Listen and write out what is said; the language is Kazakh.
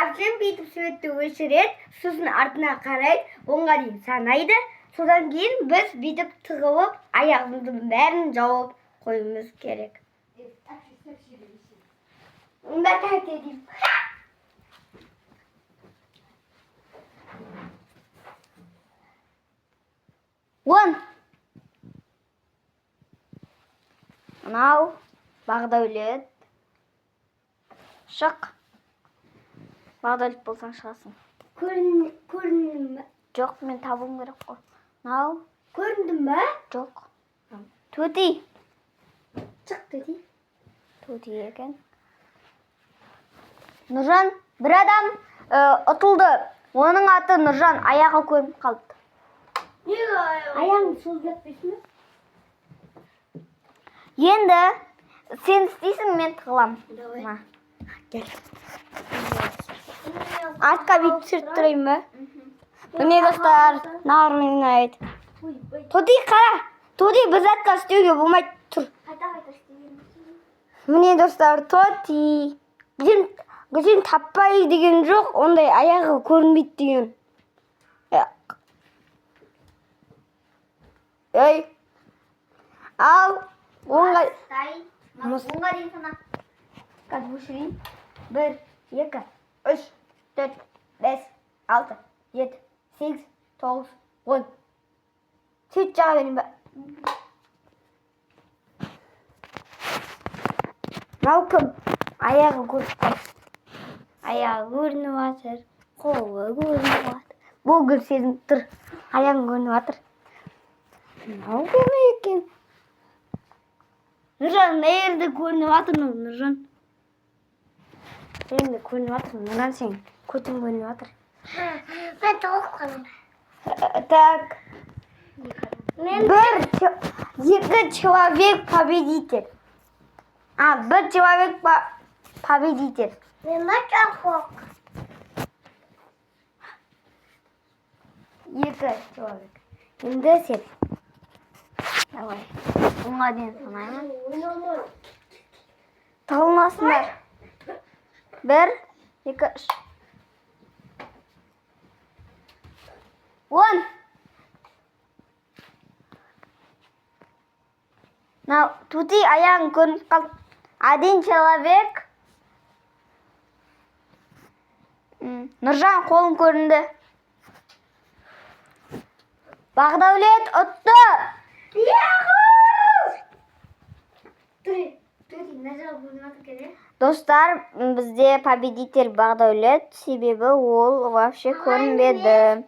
Арсен бүйтіп суретті өшіреді, сосын артына қарайды, 10-ға дейін санайды. Содан кейін біз бүйтіп тығылып, аяғымыздың бәрін жауып қоюымыз керек. Онда тәте деймін. 10. Мынау Бағдәулет. Шық. Бағдәулет болсаң шығасың. Көріндің бе? Жоқ, мен табуым керек қой. Мынау. Көріндің бе? Жоқ. Төти. Шық, Төти. Төти екен. Нұржан, бір адам ұтылды. Оның аты Нұржан, аяғы көрініп қалды. Аяғың созылып кетті ме? Енді сен істейсің, мен тығылам. Кел. Артқа бүйтіп түсіріп тұрайын ба? Міне достар, нағыр ойнайды. Тоти қара. Тоти біз артқа істеуге болмайды. Тұр. Міне достар, Тоти. Бізден таппай деген жоқ, ондай аяғы көрінбейді деген. Ей. Ал. Оңға дейін сана. Қазір өшірейін. 1, 2, 3, 4, 5, 6, 7, 8, 9, 10. Сөйт жаға берейін ба? Мынау кім? Аяғы көрініп жатыр. Аяғы көрініп жатыр. Қолы көрініп жатыр. Бұл гүл сезініп тұр. Аяғың көрініп жатыр. Мынау кім екен? Нұржан, nerede көрініп жатырмын, Нұржан? Сен де көрініп жатырмын, Нұржан, сен көтің көрініп жатыр. Мен толық қалым. Так. Екі человек победитель. Бір человек победитель. Мен мачахок. Екі человек. Енді сен. Давай. 10-ға дейін санаймын. Тығылмасындар. 1, 2, 3. 10. Now, Төти аяғын көрініп қалды. 1 человек. Нұржан қолын көрінді. Бағдәулет ұтты. Достар, бізде победитель Бағдәулет, себебі ол вообще көрінбеді.